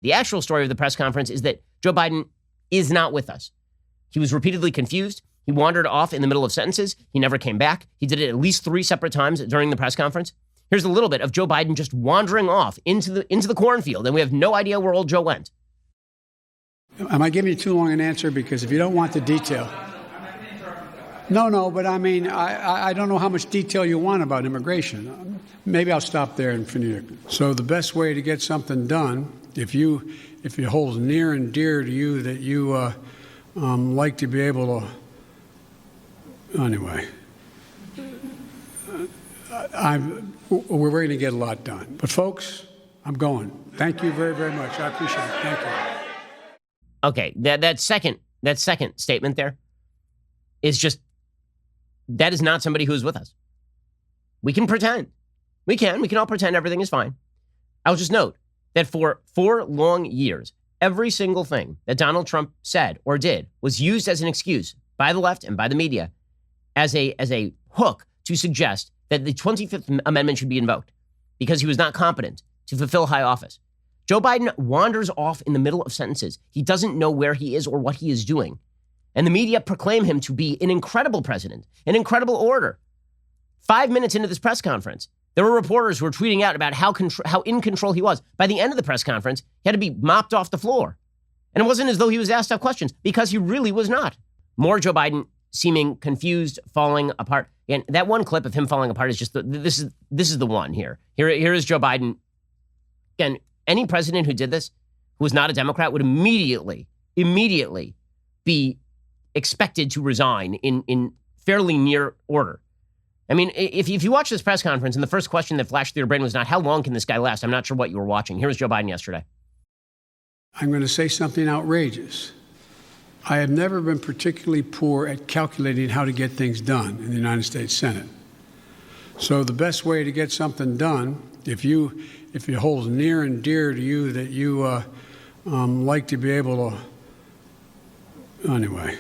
The actual story of the press conference is that Joe Biden is not with us. He was repeatedly confused. He wandered off in the middle of sentences. He never came back. He did it at least 3 separate times during the press conference. Here's a little bit of Joe Biden just wandering off into the cornfield, and we have no idea where old Joe went. Am I giving you too long an answer? Because if you don't want the detail. No, but I mean, I don't know how much detail you want about immigration. Maybe I'll stop there and finish. So the best way to get something done, if it holds near and dear to you that you like to be able to, anyway, we're going to get a lot done. But folks, I'm going. Thank you very, very much. I appreciate it. Thank you. Okay, that second statement there is just, that is not somebody who is with us. We can pretend. We can all pretend everything is fine. I'll just note that for 4 long years, every single thing that Donald Trump said or did was used as an excuse by the left and by the media as a hook to suggest that the 25th Amendment should be invoked because he was not competent to fulfill high office. Joe Biden wanders off in the middle of sentences. He doesn't know where he is or what he is doing. And the media proclaim him to be an incredible president, an incredible orator. 5 minutes into this press conference, there were reporters who were tweeting out about how in control he was. By the end of the press conference, he had to be mopped off the floor. And it wasn't as though he was asked tough questions, because he really was not. More Joe Biden seeming confused, falling apart. And that one clip of him falling apart is just, this is the one here. Here is Joe Biden. Again, any president who did this, who was not a Democrat, would immediately be expected to resign in fairly near order. I mean, if you watch this press conference and the first question that flashed through your brain was not, how long can this guy last? I'm not sure what you were watching. Here was Joe Biden yesterday. I'm going to say something outrageous. I have never been particularly poor at calculating how to get things done in the United States Senate. So the best way to get something done, if it holds near and dear to you that you like to be able to, anyway,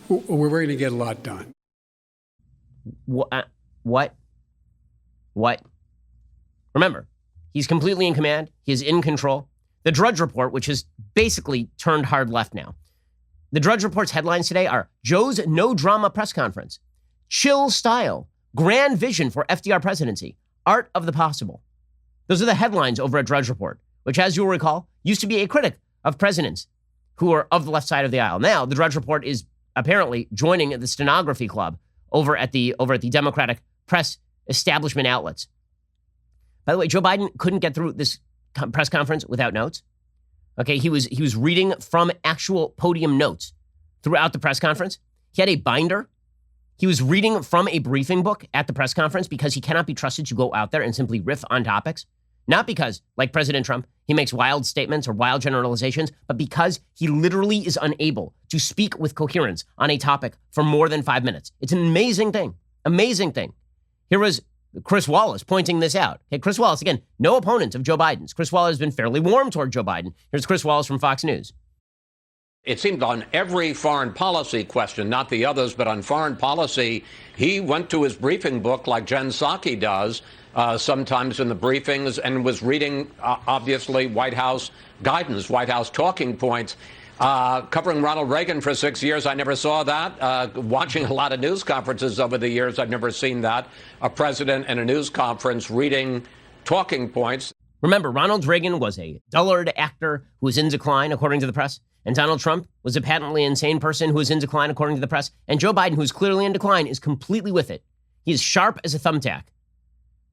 we're going to get a lot done. What? Remember, he's completely in command. He is in control. The Drudge Report, which has basically turned hard left now. The Drudge Report's headlines today are Joe's no drama press conference, chill style, grand vision for FDR presidency, art of the possible. Those are the headlines over at Drudge Report, which, as you'll recall, used to be a critic of presidents who are of the left side of the aisle. Now, the Drudge Report is apparently joining the stenography club over at the Democratic press establishment outlets. By the way, Joe Biden couldn't get through this press conference without notes. Okay, he was reading from actual podium notes throughout the press conference. He had a binder. He was reading from a briefing book at the press conference because he cannot be trusted to go out there and simply riff on topics. Not because, like President Trump, he makes wild statements or wild generalizations, but because he literally is unable to speak with coherence on a topic for more than 5 minutes. It's an amazing thing. Amazing thing. Here was Chris Wallace pointing this out. Okay, Chris Wallace, again, no opponent of Joe Biden's. Chris Wallace has been fairly warm toward Joe Biden. Here's Chris Wallace from Fox News. It seemed on every foreign policy question, not the others, but on foreign policy, he went to his briefing book like Jen Psaki does sometimes in the briefings and was reading, obviously, White House guidance, White House talking points. Covering Ronald Reagan for 6 years, I never saw that. Watching a lot of news conferences over the years, I've never seen that. A president in a news conference reading talking points. Remember, Ronald Reagan was a dullard actor who was in decline, according to the press. And Donald Trump was a patently insane person who was in decline, according to the press. And Joe Biden, who's clearly in decline, is completely with it. He is sharp as a thumbtack.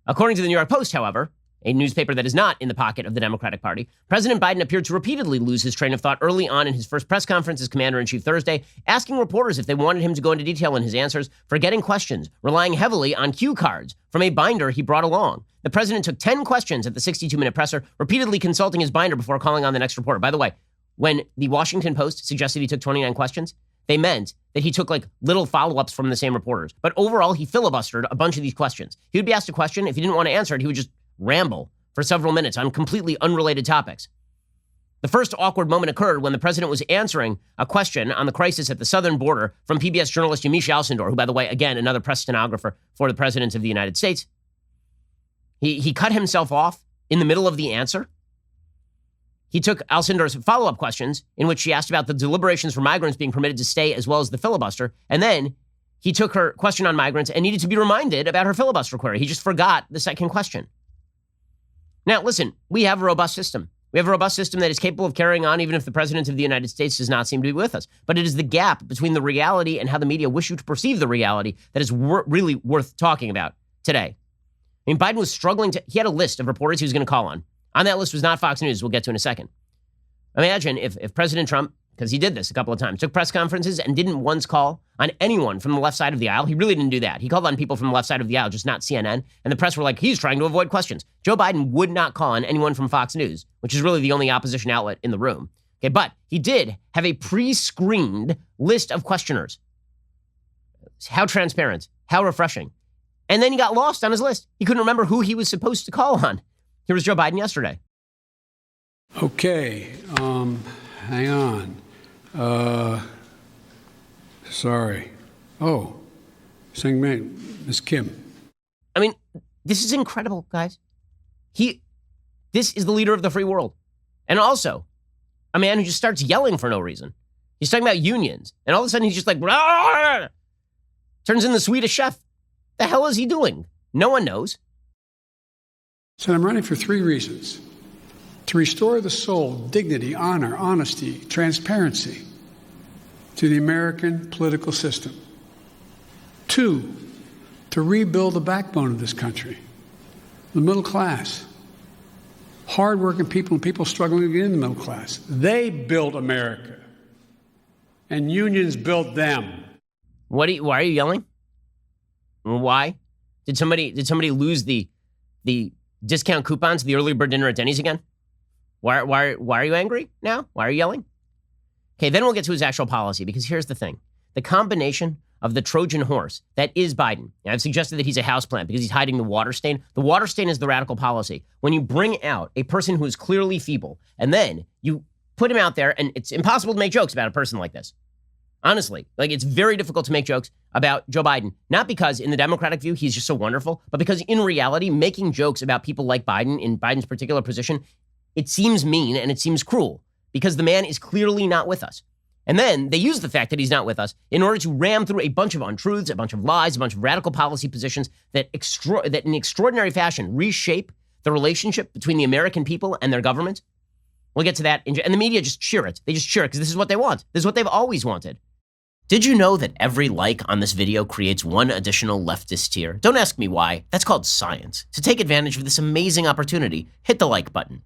According to the New York Post, however, a newspaper that is not in the pocket of the Democratic Party, President Biden appeared to repeatedly lose his train of thought early on in his first press conference as commander-in-chief Thursday, asking reporters if they wanted him to go into detail in his answers, forgetting questions, relying heavily on cue cards from a binder he brought along. The president took 10 questions at the 62-minute presser, repeatedly consulting his binder before calling on the next reporter. By the way, when the Washington Post suggested he took 29 questions, they meant that he took like little follow-ups from the same reporters. But overall, he filibustered a bunch of these questions. He would be asked a question. If he didn't want to answer it, he would just ramble for several minutes on completely unrelated topics. The first awkward moment occurred when the president was answering a question on the crisis at the southern border from PBS journalist Yamiche Alcindor, who, by the way, again, another press stenographer for the president of the United States. He cut himself off in the middle of the answer. He took Alcinder's follow-up questions in which she asked about the deliberations for migrants being permitted to stay as well as the filibuster. And then he took her question on migrants and needed to be reminded about her filibuster query. He just forgot the second question. Now, listen, we have a robust system. We have a robust system that is capable of carrying on even if the president of the United States does not seem to be with us. But it is the gap between the reality and how the media wish you to perceive the reality that is really worth talking about today. I mean, Biden was struggling he had a list of reporters he was going to call on. On that list was not Fox News. We'll get to in a second. Imagine if President Trump, because he did this a couple of times, took press conferences and didn't once call on anyone from the left side of the aisle. He really didn't do that. He called on people from the left side of the aisle, just not CNN. And the press were like, he's trying to avoid questions. Joe Biden would not call on anyone from Fox News, which is really the only opposition outlet in the room. Okay, but he did have a pre-screened list of questioners. How transparent, how refreshing. And then he got lost on his list. He couldn't remember who he was supposed to call on. Here was Joe Biden yesterday. Okay, hang on. Sorry. Oh, saying Ms. Kim. I mean, this is incredible, guys. This is the leader of the free world. And also, a man who just starts yelling for no reason. He's talking about unions. And all of a sudden, he's just like, "Rah!" Turns in the Swedish chef. The hell is he doing? No one knows. So I'm running for 3 reasons. To restore the soul, dignity, honor, honesty, transparency to the American political system. 2, to rebuild the backbone of this country, the middle class. Hardworking people and people struggling to get in the middle class. They built America, and unions built them. Why are you yelling? Why? Did somebody lose the discount coupons, the early bird dinner at Denny's again? Why are you angry now? Why are you yelling? Okay, then we'll get to his actual policy, because here's the thing. The combination of the Trojan horse that is Biden. And I've suggested that he's a houseplant because he's hiding the water stain. The water stain is the radical policy. When you bring out a person who is clearly feeble, and then you put him out there, and it's impossible to make jokes about a person like this. Honestly, like, it's very difficult to make jokes about Joe Biden, not because in the Democratic view, he's just so wonderful, but because in reality, making jokes about people like Biden in Biden's particular position, it seems mean and it seems cruel because the man is clearly not with us. And then they use the fact that he's not with us in order to ram through a bunch of untruths, a bunch of lies, a bunch of radical policy positions that in extraordinary fashion reshape the relationship between the American people and their government. We'll get to that. And the media just cheer it. They just cheer it because this is what they want. This is what they've always wanted. Did you know that every like on this video creates one additional leftist tier? Don't ask me why. That's called science. To take advantage of this amazing opportunity, hit the like button.